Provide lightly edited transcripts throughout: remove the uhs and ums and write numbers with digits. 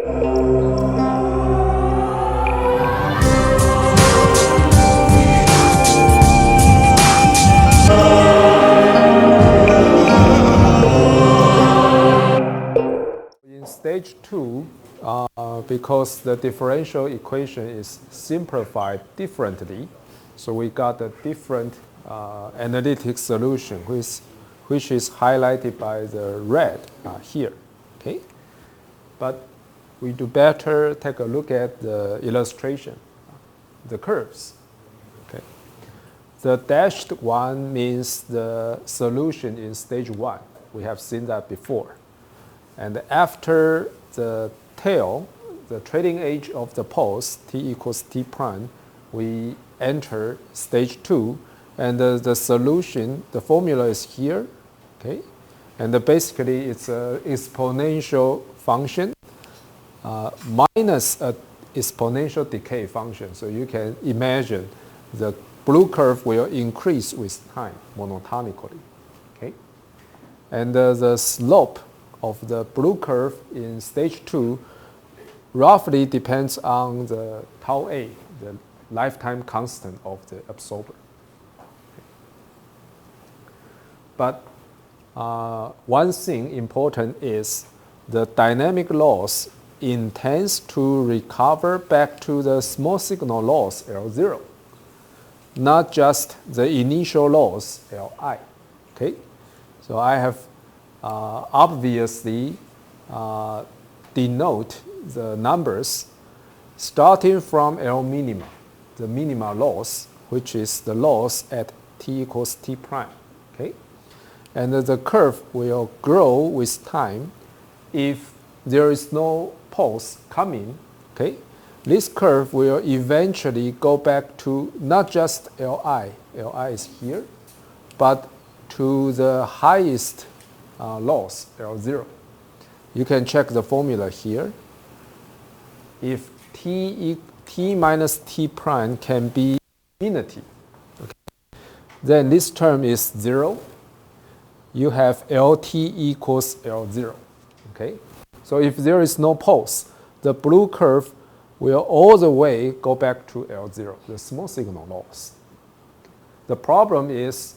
In stage 2, because the differential equation is simplified differently, so we got a different analytic solution, which is highlighted by the red here. Okay, but we do better take a look at the illustration, the curves. Okay, the dashed one means the solution in stage 1. We have seen that before. And after the tail, the trailing edge of the pulse, t equals t prime, we enter stage 2, and the solution, the formula is here, okay? And basically it's an exponential function minus an exponential decay function. So you can imagine the blue curve will increase with time monotonically, okay? And the slope of the blue curve in stage 2 roughly depends on the tau A, the lifetime constant of the absorber. But one thing important is the dynamic loss intends to recover back to the small signal loss L0, not just the initial loss Li. Okay, so I have obviously denote the numbers starting from L minima, the minima loss, which is the loss at t equals t prime. Okay, and the curve will grow with time if there is no pulse coming. Okay, this curve will eventually go back to not just Li, Li is here, but to the highest loss, L0. You can check the formula here. If t minus t prime can be infinity, okay, then this term is 0. You have Lt equals L0. Okay? So if there is no pulse, the blue curve will all the way go back to L0, the small signal loss. The problem is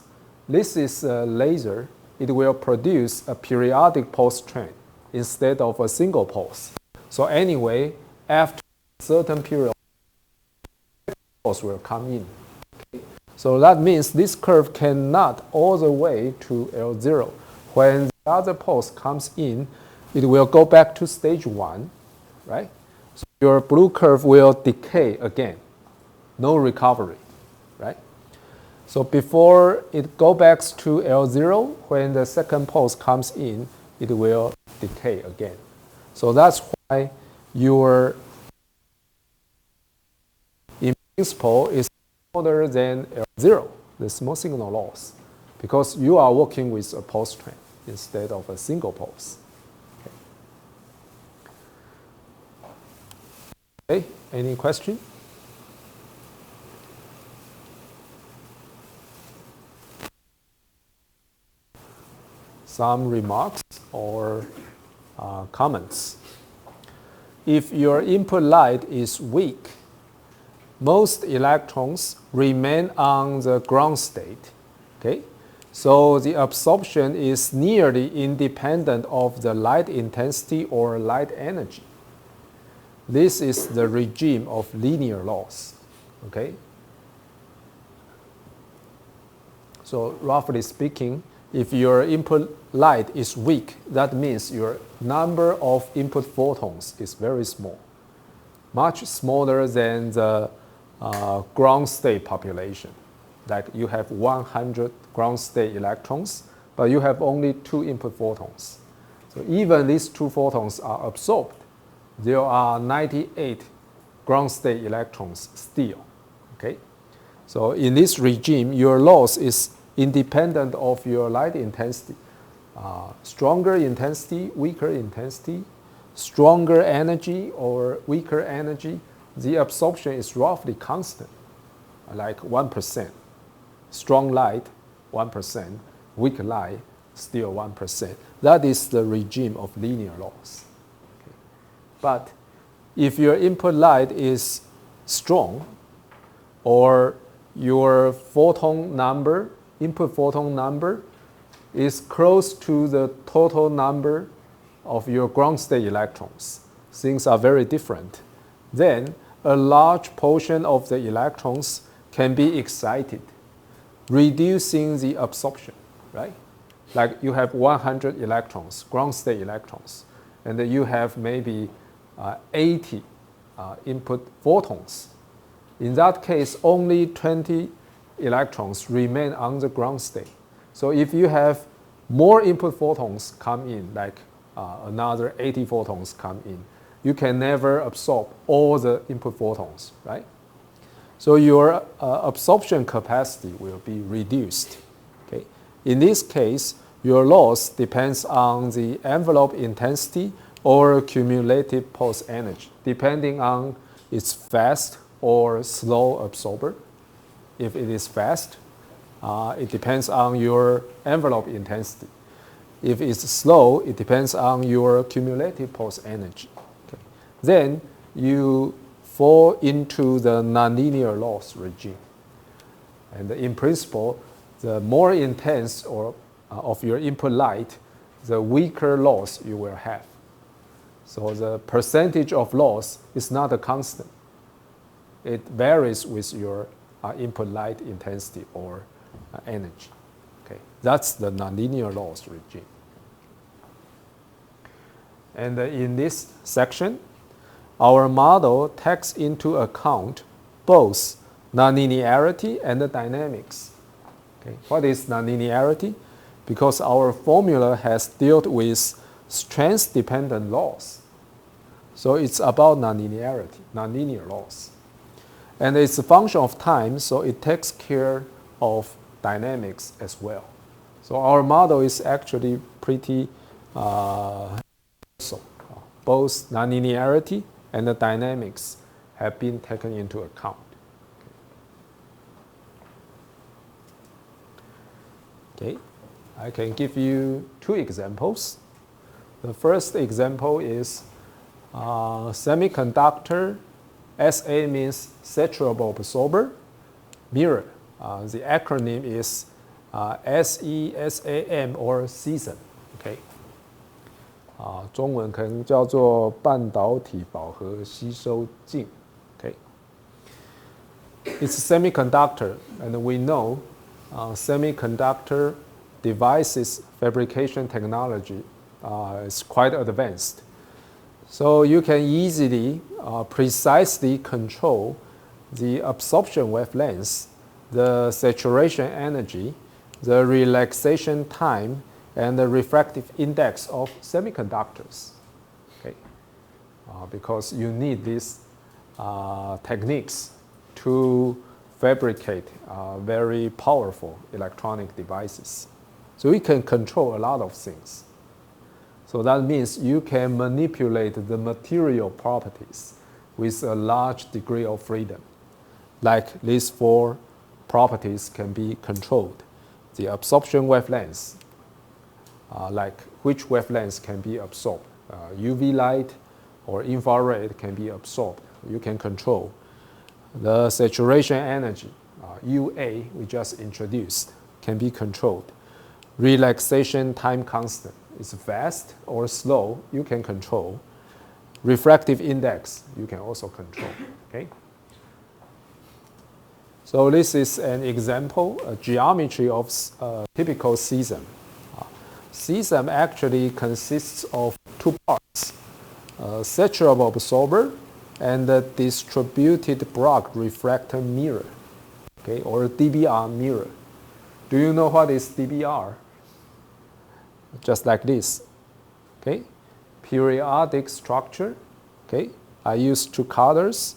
this is a laser. It will produce a periodic pulse train instead of a single pulse. So anyway, after a certain period, pulse will come in. Okay? So that means this curve cannot all the way to L0. When the other pulse comes in, it will go back to stage 1, right? So your blue curve will decay again, no recovery, right? So before it goes back to L0, when the second pulse comes in, it will decay again. So that's why your in principle is smaller than L0, the small signal loss, because you are working with a pulse train instead of a single pulse. Okay, any question? Some remarks or comments. If your input light is weak, most electrons remain on the ground state. Okay? So the absorption is nearly independent of the light intensity or light energy. This is the regime of linear loss. Okay? So roughly speaking, if your input light is weak, that means your number of input photons is very small, much smaller than the ground state population. Like you have 100 ground state electrons, but you have only 2 input photons. So even these 2 photons are absorbed, there are 98 ground state electrons still. Okay? So in this regime, your loss is independent of your light intensity. Stronger intensity, weaker intensity, stronger energy or weaker energy, the absorption is roughly constant, like 1%. Strong light, 1%. Weak light, still 1%. That is the regime of linear loss. Okay. But if your input light is strong, or your photon number, input photon number, is close to the total number of your ground state electrons, things are very different, then a large portion of the electrons can be excited, reducing the absorption, right? Like you have 100 electrons, ground state electrons, and then you have maybe 80 input photons. In that case, only 20 electrons remain on the ground state. So if you have more input photons come in, like another 80 photons come in, you can never absorb all the input photons, right? So your absorption capacity will be reduced. Okay? In this case, your loss depends on the envelope intensity or cumulative pulse energy, depending on its fast or slow absorber. If it is fast, it depends on your envelope intensity. If it's slow, it depends on your cumulative pulse energy. Okay. Then you fall into the nonlinear loss regime. And in principle, the more intense of your input light, the weaker loss you will have. So the percentage of loss is not a constant. It varies with your input light intensity or energy. Okay. That's the nonlinear loss regime. And in this section, our model takes into account both nonlinearity and the dynamics. Okay. What is nonlinearity? Because our formula has dealt with strength-dependent loss. So it's about nonlinearity, nonlinear loss. And it's a function of time, so it takes care of dynamics as well. So our model is actually pretty both nonlinearity and the dynamics have been taken into account. Okay, I can give you two examples. The first example is semiconductor. SA means saturable absorber. Mirror. The acronym is SESAM or CSAM. Okay. 中文可能叫做半导体饱和吸收镜。Okay. It's a semiconductor, and we know semiconductor devices fabrication technology is quite advanced. So you can easily, precisely control the absorption wavelengths, the saturation energy, the relaxation time, and the refractive index of semiconductors. Okay? Because you need these techniques to fabricate very powerful electronic devices. So you can control a lot of things. So that means you can manipulate the material properties with a large degree of freedom. Like these four properties can be controlled. The absorption wavelengths, like which wavelengths can be absorbed. UV light or infrared can be absorbed. You can control. The saturation energy, UA, we just introduced, can be controlled. Relaxation time constant. It's fast or slow, you can control. Refractive index, you can also control. Okay? So this is an example, a geometry of typical CSAM. CSAM actually consists of two parts, saturable absorber and a distributed Bragg refractor mirror, okay, or DBR mirror. Do you know what is DBR? Just like this, okay? Periodic structure, okay? I use two colors,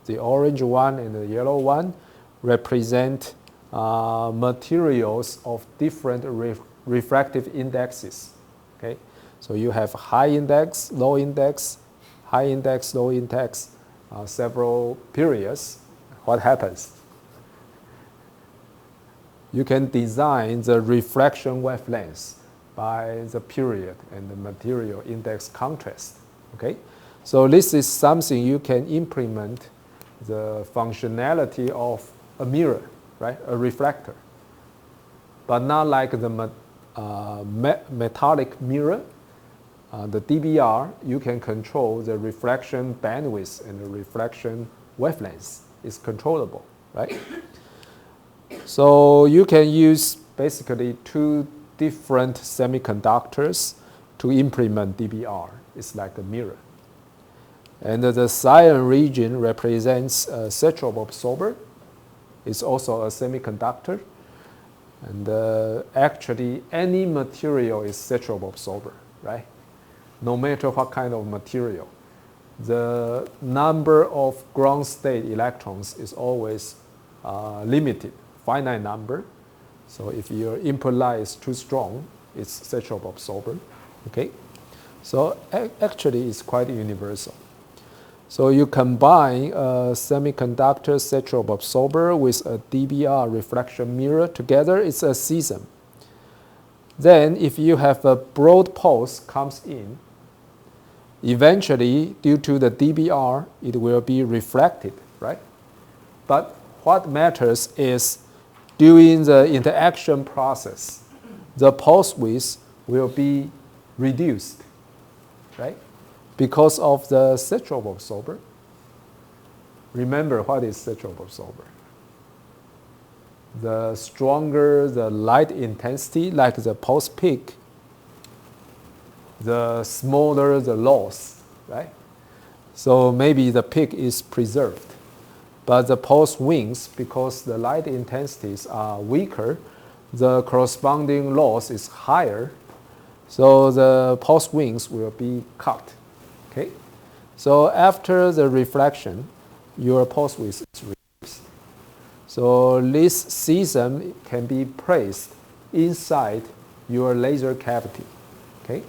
the orange one and the yellow one represent materials of different refractive indexes, okay? So you have high index, low index, high index, low index, several periods. What happens? You can design the refraction wavelengths by the period and the material index contrast. Okay, So this is something you can implement the functionality of a mirror, right? A reflector. But not like the metallic mirror. The DBR, you can control the reflection bandwidth and the reflection wavelengths. It's controllable, right? So you can use basically two different semiconductors to implement DBR. It's like a mirror. And the cyan region represents a spectral absorber. It's also a semiconductor. And actually, any material is spectral absorber, right? No matter what kind of material. The number of ground state electrons is always limited, finite number. So if your input light is too strong, it's spectral absorber, okay? So actually, it's quite universal. So you combine a semiconductor spectral absorber with a DBR reflection mirror together, it's a CSEM. Then if you have a broad pulse comes in, eventually due to the DBR, it will be reflected, right? But what matters is during the interaction process, the pulse width will be reduced, right? Because of the spectral absorber. Remember, what is spectral absorber? The stronger the light intensity, like the pulse peak, the smaller the loss, right? So maybe the peak is preserved, but the pulse wings, because the light intensities are weaker, the corresponding loss is higher, so the pulse wings will be cut. Okay, so after the reflection, your pulse width is reduced. So this CSEM can be placed inside your laser cavity, okay,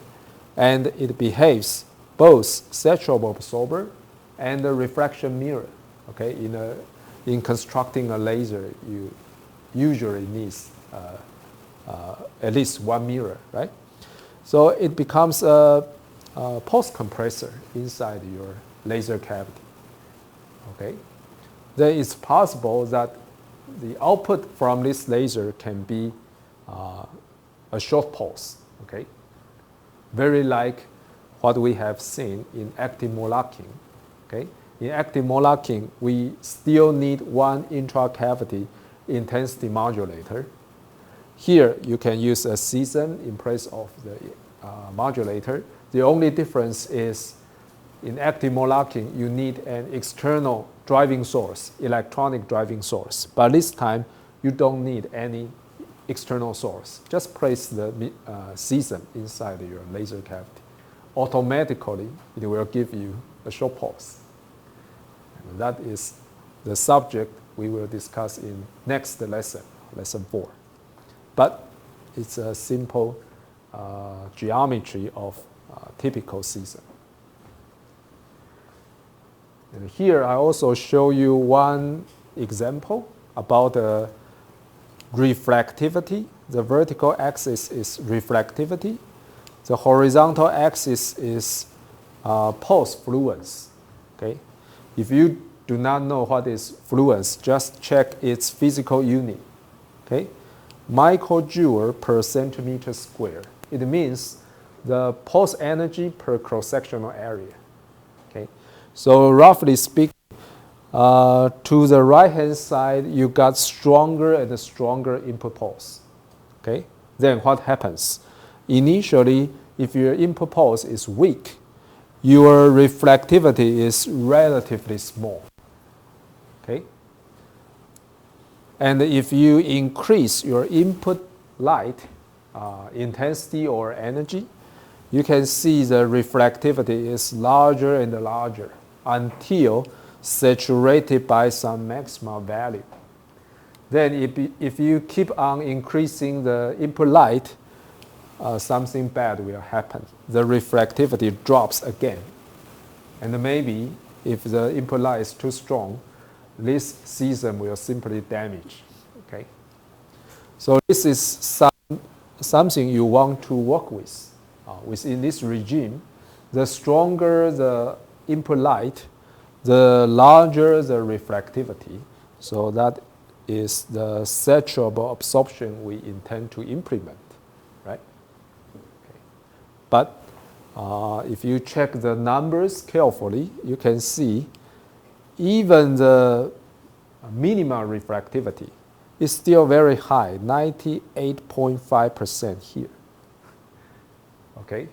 and it behaves both spectral absorber and the reflection mirror. Okay, in constructing a laser, you usually need at least one mirror, right? So it becomes a pulse compressor inside your laser cavity. Okay, then it's possible that the output from this laser can be a short pulse. Okay, very like what we have seen in active mode locking. Okay, in active mode locking, we still need one intracavity intensity modulator. Here, you can use a CSEM in place of the modulator. The only difference is in active mode locking, you need an external driving source, electronic driving source. But this time, you don't need any external source. Just place the CSEM inside your laser cavity. Automatically, it will give you a short pulse. And that is the subject we will discuss in next lesson, lesson 4. But it's a simple geometry of typical CSEM. And here I also show you one example about the reflectivity. The vertical axis is reflectivity. The horizontal axis is pulse fluence. Okay? If you do not know what is fluence, just check its physical unit. Okay? Microjoule per centimeter square. It means the pulse energy per cross-sectional area. Okay? So roughly speaking, to the right-hand side, you got stronger and stronger input pulse. Okay? Then what happens? Initially, if your input pulse is weak, your reflectivity is relatively small. Okay? And if you increase your input light intensity or energy, you can see the reflectivity is larger and larger until saturated by some maximum value. Then if you keep on increasing the input light, something bad will happen. The reflectivity drops again. And maybe if the input light is too strong, this CSEM will simply damage. Okay? So this is something you want to work with. Within this regime, the stronger the input light, the larger the reflectivity. So that is the saturable absorption we intend to implement, right? Okay. But if you check the numbers carefully, you can see even the minimal reflectivity is still very high, 98.5% here. Okay,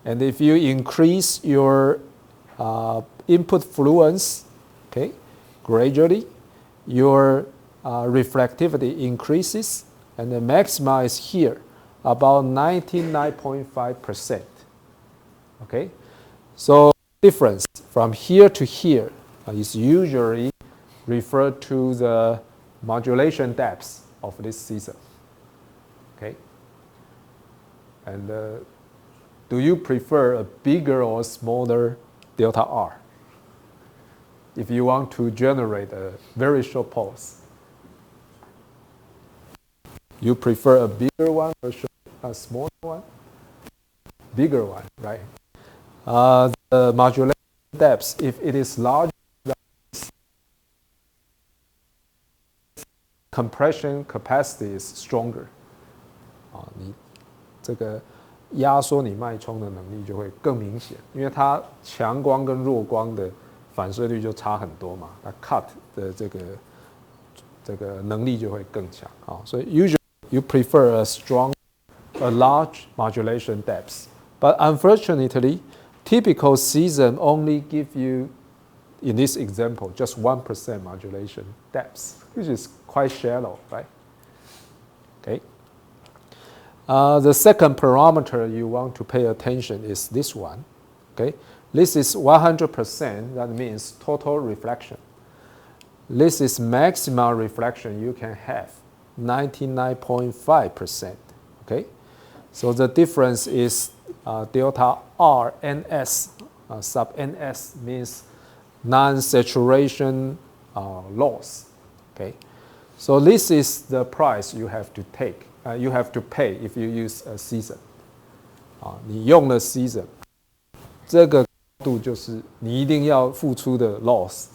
and if you increase your input fluence, okay, gradually, your reflectivity increases, and the maxima is here, about 99.5%. Okay, so difference from here to here is usually referred to the modulation depth of this season. Okay, and do you prefer a bigger or smaller delta R if you want to generate a very short pulse? You prefer a bigger one or a smaller one? Bigger one, right? The modulation depth, if it is larger, compression capacity is stronger. 你这个压缩你脉冲的能力就会更明显，因为它强光跟弱光的反射率就差很多嘛，它 cut 的这个能力就会更强啊。所以 usually you prefer a large modulation depth, but unfortunately, typical season only give you, in this example, just 1% modulation depth, which is quite shallow, right? Okay. The second parameter you want to pay attention is this one. Okay, this is 100%. That means total reflection. This is maximal reflection you can have, 99.5%. Okay, so the difference is delta R NS. Sub NS means non-saturation loss. Okay, so this is the price you have to take. You have to pay if you use a season. 你用了 season， 这个度就是你一定要付出的 loss,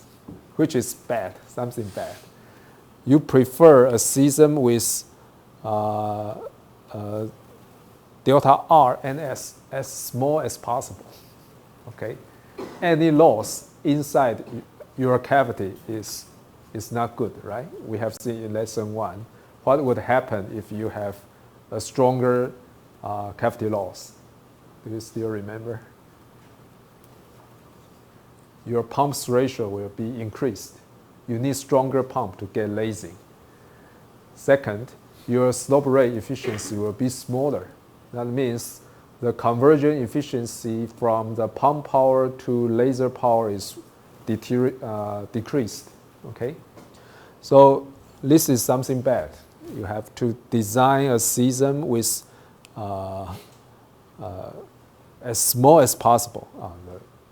which is bad, something bad. You prefer a season with delta R NS as small as possible. Okay, any loss inside your cavity is not good, right? We have seen in lesson 1. What would happen if you have a stronger cavity loss? Do you still remember? Your pump's ratio will be increased. You need stronger pump to get lasing. Second, your slope rate efficiency will be smaller. That means the conversion efficiency from the pump power to laser power is decreased. Okay, so this is something bad. You have to design a season with as small as possible,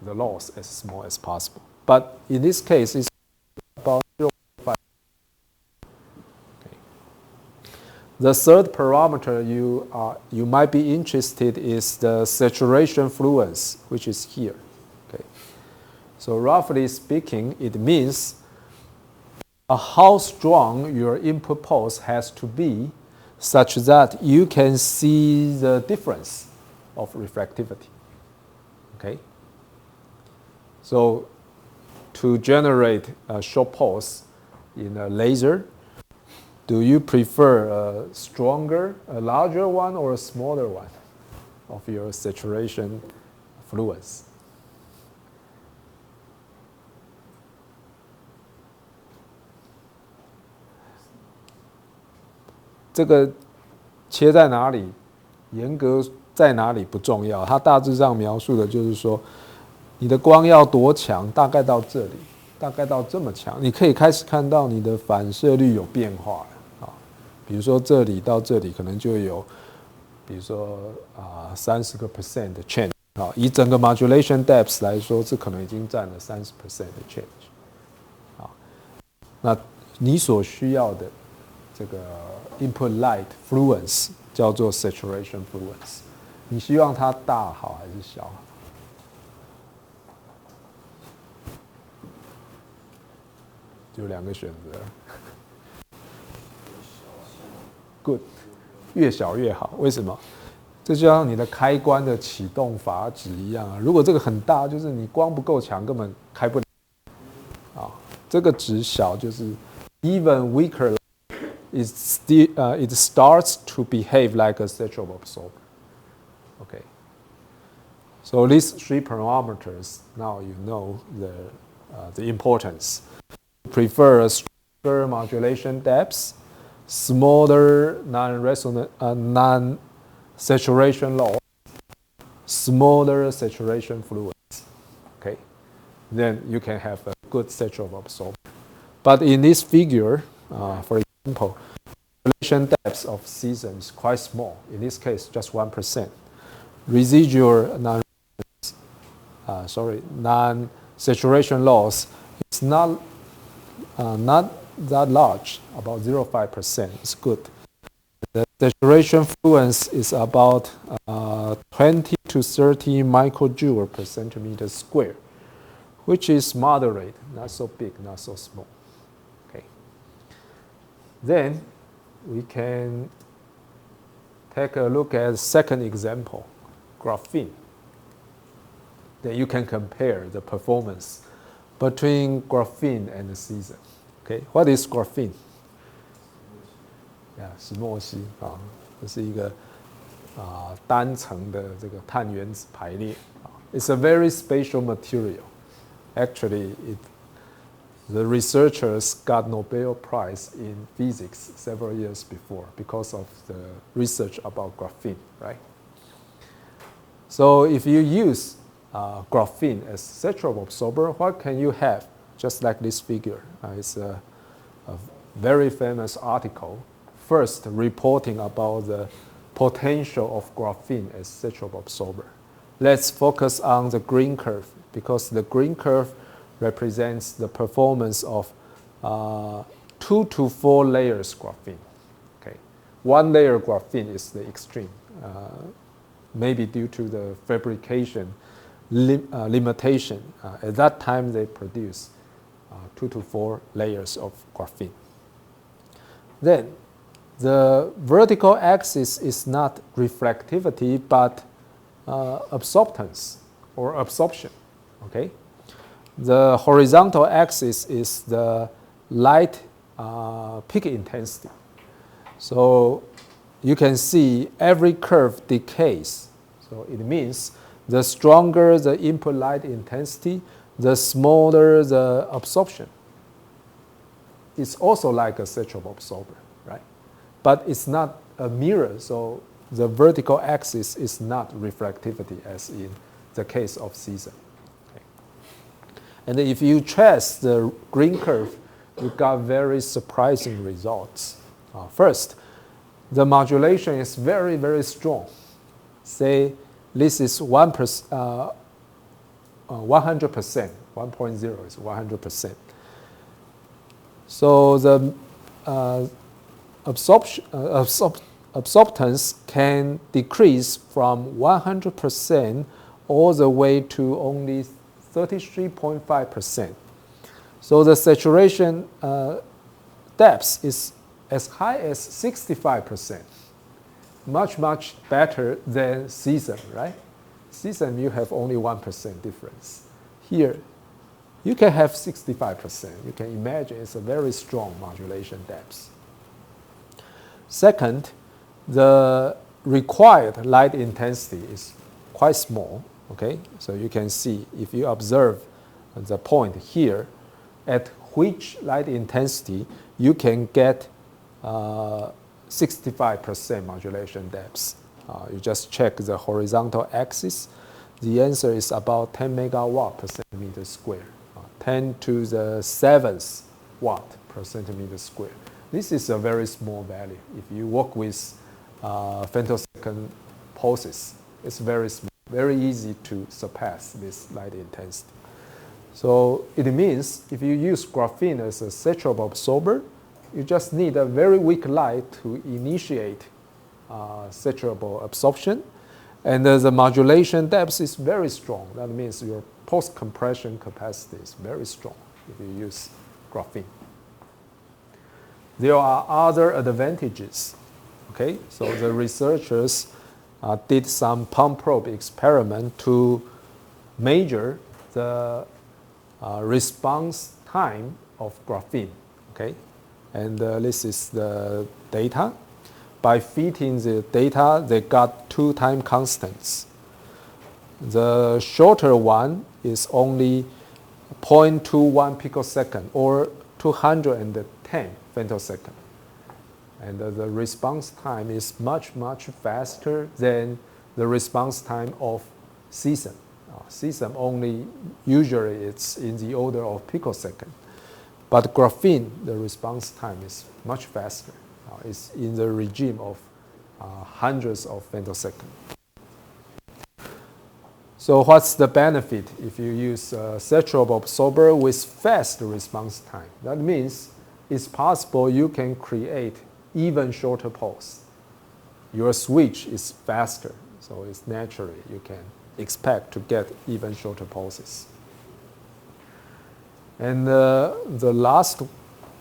the loss as small as possible. But in this case, it's about 0.5. Okay. The third parameter you might be interested is the saturation fluence, which is here. Okay. So roughly speaking, it means how strong your input pulse has to be such that you can see the difference of reflectivity. Okay? So to generate a short pulse in a laser, do you prefer a larger one or a smaller one of your saturation fluence? "这个切在哪里，严格在哪里不重要，它大致上描述的就是说，你的光要多强，大概到这里，大概到这么强，你可以开始看到你的反射率有变化了啊。比如说这里到这里可能就有，比如说30% 的 change 啊。以整个 modulation depth 来说，这可能已经占了30% 的 change 啊。那你所需要的这个 input light fluence 叫做 saturation fluence， 你希望它大好还是小好？就2个选择。Good， 越小越好。为什么？这就像你的开关的启动阀值一样啊。如果这个很大，就是你光不够强，根本开不了。啊，这个值小就是 even weaker it starts to behave like a sexual absorber. Okay. So these 3 parameters, now you know the importance. Prefer a stronger modulation depth, smaller non-saturation loss, smaller saturation fluence. Okay, then you can have a good sexual absorber. But in this figure, for example, modulation depth of season is quite small. In this case, just 1%. Residual non-saturation loss is not that large, about 0.5%. It's good. The saturation fluence is about 20 to 30 microjoule per centimeter square, which is moderate, not so big, not so small. Okay. Then we can take a look at the second example, graphene. Then you can compare the performance between graphene and the season. Okay, what is graphene? 石墨烯啊，这是一个单层的这个碳原子排列。It's a very special material. Actually, the researchers got Nobel Prize in physics several years before because of the research about graphene, right? So if you use graphene as sexual absorber, what can you have? Just like this figure. It's a very famous article, first reporting about the potential of graphene as sexual absorber. Let's focus on the green curve because the green curve represents the performance of 2 to 4 layers graphene. Okay, 1 layer graphene is the extreme, maybe due to the fabrication limitation. At that time, they produce 2 to 4 layers of graphene. Then, the vertical axis is not reflectivity, but absorptance or absorption. Okay, the horizontal axis is the light peak intensity. So you can see every curve decays. So it means the stronger the input light intensity, the smaller the absorption. It's also like a sexual absorber, right? But it's not a mirror, so the vertical axis is not reflectivity as in the case of season. Okay. And if you trace the green curve, you got very surprising results. First, the modulation is very, very strong. Say this is 100%, 1.0 is 100%. So the absorptance can decrease from 100% all the way to only 33.5%. So the saturation depth is as high as 65%. Much, much better than season, right? Season, you have only 1% difference. Here, you can have 65%. You can imagine it's a very strong modulation depth. Second, the required light intensity is quite small. Okay, so you can see if you observe the point here, at which light intensity you can get 65% modulation depth. You just check the horizontal axis. The answer is about 10 megawatt per centimeter square, 10 to the 7th watt per centimeter square. This is a very small value. If you work with femtosecond pulses, it's very small, very easy to surpass this light intensity. So it means if you use graphene as a sexual absorber, you just need a very weak light to initiate sexual absorption. And the modulation depth is very strong. That means your post-compression capacity is very strong if you use graphene. there are other advantages. Okay, so the researchers did some pump probe experiment to measure the response time of graphene. Okay, and this is the data. By fitting the data, they got 2 time constants. The shorter one is only 0.21 picosecond or 210 femtosecond. And the response time is much, much faster than the response time of cesium. Cesium only, usually it's in the order of picosecond. But graphene, the response time is much faster. It's in the regime of hundreds of femtoseconds. So what's the benefit if you use a saturable absorber with fast response time? That means it's possible you can create even shorter pulse. Your switch is faster, so it's naturally you can expect to get even shorter pulses. And the last,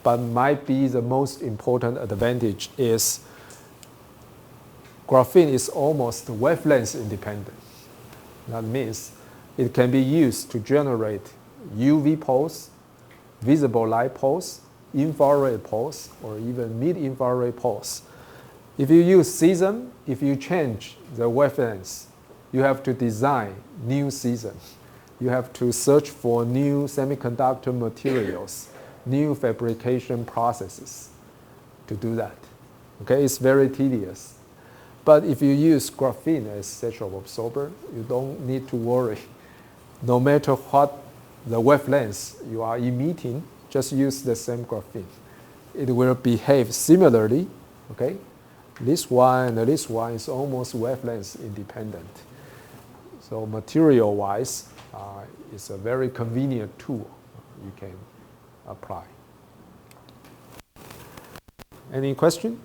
but might be the most important advantage is graphene is almost wavelength independent. That means it can be used to generate UV pulse, visible light pulse, infrared pulse, or even mid-infrared pulse. If you use cesium, if you change the wavelengths, you have to design new cesium. You have to search for new semiconductor materials, new fabrication processes to do that. Okay, it's very tedious. But if you use graphene as saturable absorber, you don't need to worry. No matter what the wavelengths you are emitting, just use the same graphene. It will behave similarly. Okay, this one and this one is almost wavelength independent. So material-wise, it's a very convenient tool you can apply. Any question?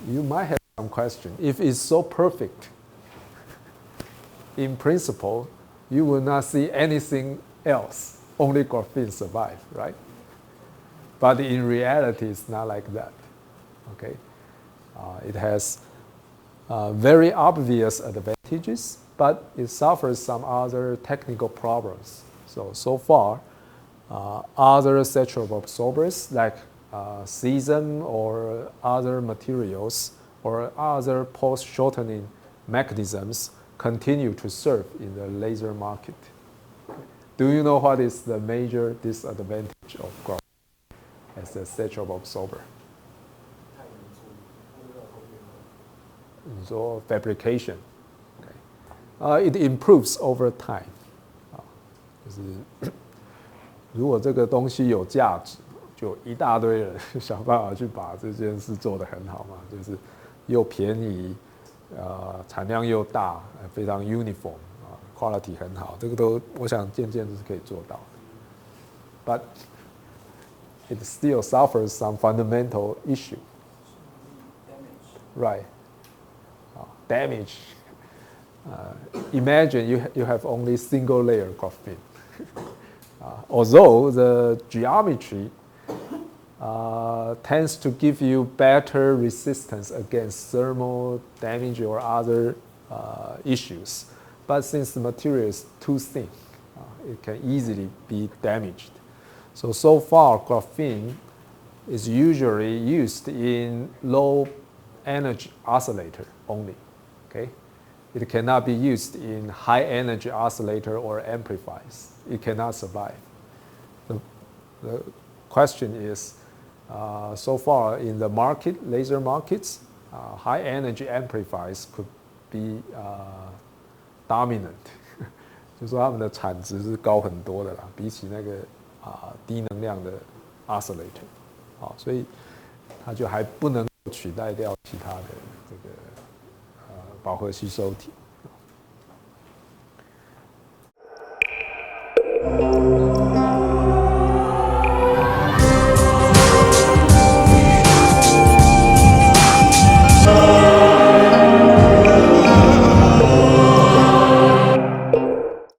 You might have some question. If it's so perfect, in principle, you will not see anything else. Only graphene survive, right? But in reality, it's not like that. Okay, it has very obvious advantages, but it suffers some other technical problems. So far, other saturable absorbers like cesium or other materials or other pulse shortening mechanisms continue to serve in the laser market. Do you know what is the major disadvantage of graphene as a saturable absorber? So fabrication, okay. It improves over time. 就是如果这个东西有价值，就一大堆人想办法去把这件事做得很好嘛，就是又便宜，产量又大，非常 uniform ，quality 很好，这个都我想渐渐是可以做到的。But it still suffers some fundamental issue. Right. Damage. Imagine you have only single layer graphene. Although the geometry tends to give you better resistance against thermal damage or other issues, but since the material is too thin, it can easily be damaged. So far, graphene is usually used in low energy oscillator only. Okay, it cannot be used in high energy oscillator or amplifiers. It cannot survive. The question is, so far in the market, laser markets, high energy amplifiers could be dominant. 就说他们的产值是高很多的啦，比起那个低能量的 oscillator， 所以它就还不能取代掉其他的这个饱和吸收体。